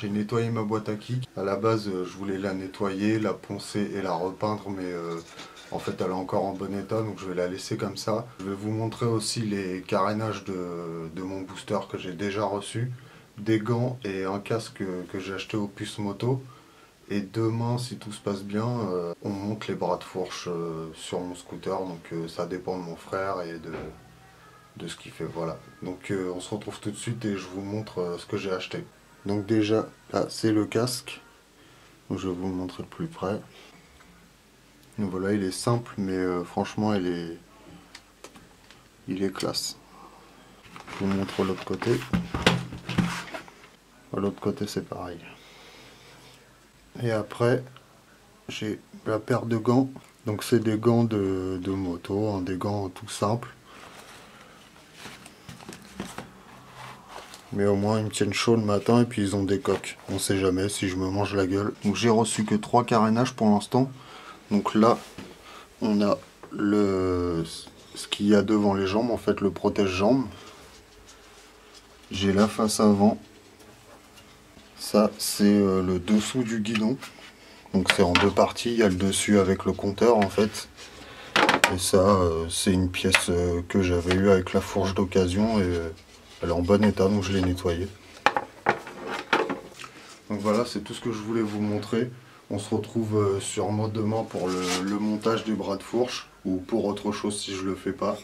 j'ai nettoyé ma boîte à kick. À la base, je voulais la nettoyer, la poncer et la repeindre, mais en fait, elle est encore en bon état, donc je vais la laisser comme ça. Je vais vous montrer aussi les carénages de mon booster que j'ai déjà reçu, des gants et un casque que j'ai acheté au Puce Moto. Et demain, si tout se passe bien, on monte les bras de fourche sur mon scooter, donc ça dépend de mon frère et de ce qu'il fait, voilà. Donc on se retrouve tout de suite et je vous montre ce que j'ai acheté. Donc déjà, là c'est le casque, donc je vais vous le montrer de plus près. Donc voilà, il est simple, mais franchement il est classe. Je vous montre l'autre côté. L'autre côté c'est pareil. Et après, j'ai la paire de gants. Donc c'est des gants de moto, hein, des gants tout simples. Mais au moins ils me tiennent chaud le matin et puis ils ont des coques. On sait jamais si je me mange la gueule. Donc j'ai reçu que 3 carénages pour l'instant. Donc là, on a ce qu'il y a devant les jambes, en fait le protège-jambes. J'ai la face avant. Ça c'est le dessous du guidon. Donc c'est en deux parties, il y a le dessus avec le compteur en fait. Et ça c'est une pièce que j'avais eue avec la fourche d'occasion et elle est en bon état, donc je l'ai nettoyée. Donc voilà, c'est tout ce que je voulais vous montrer. On se retrouve sûrement demain pour le montage du bras de fourche, ou pour autre chose si je le fais pas.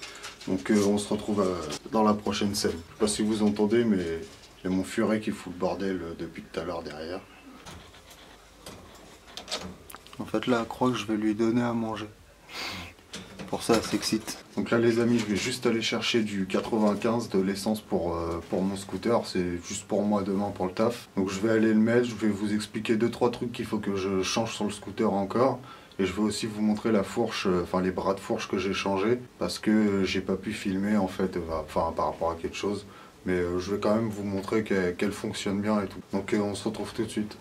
Donc on se retrouve dans la prochaine scène. Je sais pas si vous entendez, mais il y a mon furet qui fout le bordel depuis tout à l'heure derrière. En fait là, elle croit que je vais lui donner à manger. Pour ça, elle s'excite. Donc là les amis, je vais juste aller chercher du 95 de l'essence pour mon scooter. C'est juste pour moi demain pour le taf. Donc je vais aller le mettre, je vais vous expliquer 2-3 trucs qu'il faut que je change sur le scooter encore. Et je vais aussi vous montrer la fourche, enfin les bras de fourche que j'ai changé. Parce que j'ai pas pu filmer en fait, enfin par rapport à quelque chose. Mais je vais quand même vous montrer qu'elle fonctionne bien et tout. Donc on se retrouve tout de suite.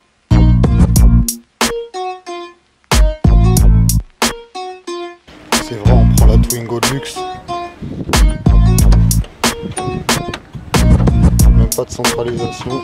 C'est vrai, on prend la Twingo Deluxe. Même pas de centralisation.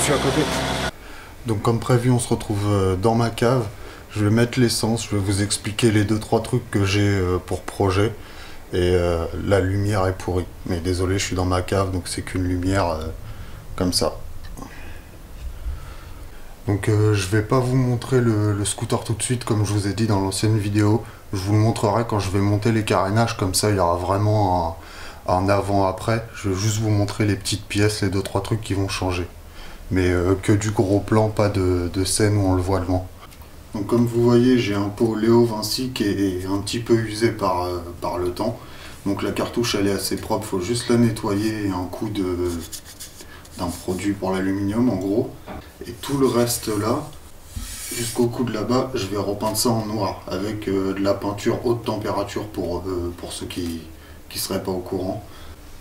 À côté. Donc comme prévu, on se retrouve dans ma cave. Je vais mettre l'essence, je vais vous expliquer les 2-3 trucs que j'ai pour projet. Et la lumière est pourrie. Mais désolé, je suis dans ma cave, donc c'est qu'une lumière comme ça. Donc je vais pas vous montrer le scooter tout de suite, comme je vous ai dit dans l'ancienne vidéo. Je vous le montrerai quand je vais monter les carénages, comme ça il y aura vraiment un avant-après. Je vais juste vous montrer les petites pièces, les 2-3 trucs qui vont changer. Mais que du gros plan, pas de scène où on le voit devant. Donc comme vous voyez, j'ai un pot Léo Vinci qui est un petit peu usé par le temps. Donc la cartouche elle est assez propre, il faut juste la nettoyer et un coup d'un produit pour l'aluminium en gros. Et tout le reste là, jusqu'au coude là-bas, je vais repeindre ça en noir avec de la peinture haute température pour ceux qui seraient pas au courant.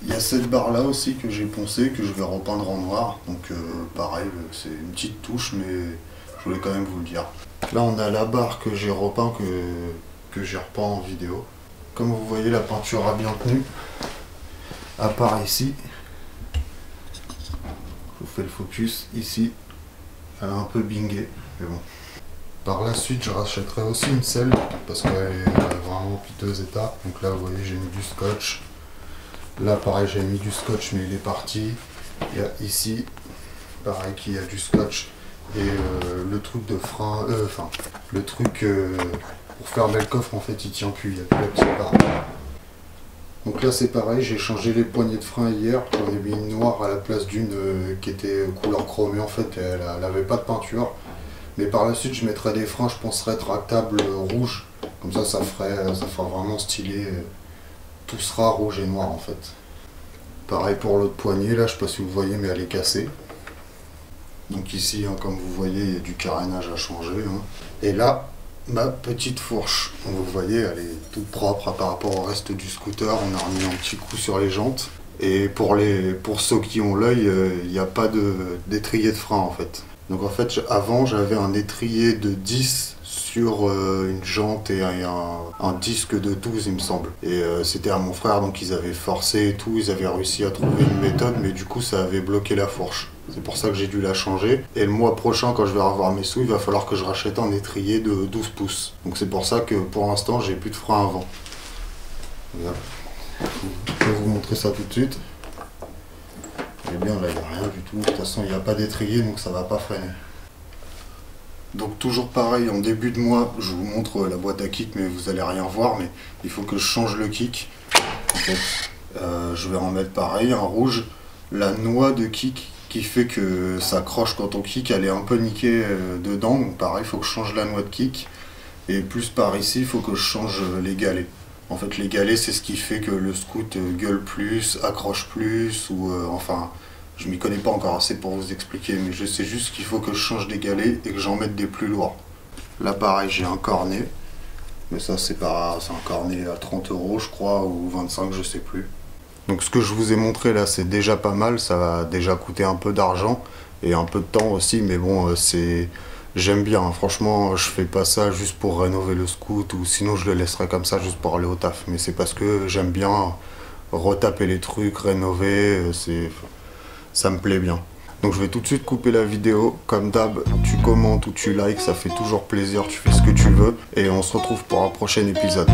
Il y a cette barre là aussi que j'ai poncée, que je vais repeindre en noir. Donc pareil, c'est une petite touche, mais je voulais quand même vous le dire. Là on a la barre que j'ai repeint, que j'ai repeint en vidéo. Comme vous voyez, la peinture a bien tenu. À part ici. Je vous fais le focus ici. Elle a un peu bingé, mais bon. Par la suite, je rachèterai aussi une selle, parce qu'elle est vraiment piteux état. Donc là vous voyez, j'ai mis du scotch. Là pareil, j'ai mis du scotch mais il est parti. Il y a ici pareil qu'il y a du scotch et le truc de frein, le truc pour fermer le coffre en fait il tient plus, il n'y a plus la petite barre. Donc là c'est pareil, j'ai changé les poignées de frein hier, j'en ai mis une noire à la place d'une qui était couleur chromée en fait, elle n'avait pas de peinture. Mais par la suite je mettrai des freins, je pense rétractables rouges, comme ça ça fera vraiment stylé. Tout sera rouge et noir en fait. Pareil pour l'autre poignée, là je sais pas si vous voyez mais elle est cassée. Donc ici hein, comme vous voyez il y a du carénage à changer. Hein. Et là ma petite fourche. Donc, vous voyez, elle est toute propre par rapport au reste du scooter. On a remis un petit coup sur les jantes. Et pour ceux qui ont l'œil, il n'y a pas d'étrier de frein en fait. Donc en fait, avant j'avais un étrier de 10 sur une jante et un disque de 12 il me semble. Et c'était à mon frère, donc ils avaient forcé et tout, ils avaient réussi à trouver une méthode, mais du coup ça avait bloqué la fourche. C'est pour ça que j'ai dû la changer. Et le mois prochain, quand je vais revoir mes sous, il va falloir que je rachète un étrier de 12 pouces. Donc c'est pour ça que pour l'instant j'ai plus de frein avant. Voilà. Je vais vous montrer ça tout de suite. Et bien là il n'y a rien du tout, de toute façon il n'y a pas d'étrier donc ça va pas freiner. Donc toujours pareil, en début de mois, je vous montre la boîte à kick mais vous allez rien voir, mais il faut que je change le kick. En fait, je vais en mettre pareil, un rouge, la noix de kick qui fait que ça croche quand on kick, elle est un peu niquée dedans, donc pareil il faut que je change la noix de kick. Et plus par ici, il faut que je change les galets. En fait, les galets, c'est ce qui fait que le scoot gueule plus, accroche plus, ou enfin, je m'y connais pas encore assez pour vous expliquer, mais je sais juste qu'il faut que je change des galets et que j'en mette des plus lourds. Là, pareil, j'ai un cornet, mais ça, c'est un cornet à 30 € je crois, ou 25, je sais plus. Donc, ce que je vous ai montré là, c'est déjà pas mal, ça va déjà coûter un peu d'argent et un peu de temps aussi, mais bon, c'est... J'aime bien, hein. Franchement, je fais pas ça juste pour rénover le scoot ou sinon je le laisserais comme ça juste pour aller au taf. Mais c'est parce que j'aime bien retaper les trucs, rénover, ça me plaît bien. Donc je vais tout de suite couper la vidéo. Comme d'hab, tu commentes ou tu likes, ça fait toujours plaisir, tu fais ce que tu veux. Et on se retrouve pour un prochain épisode.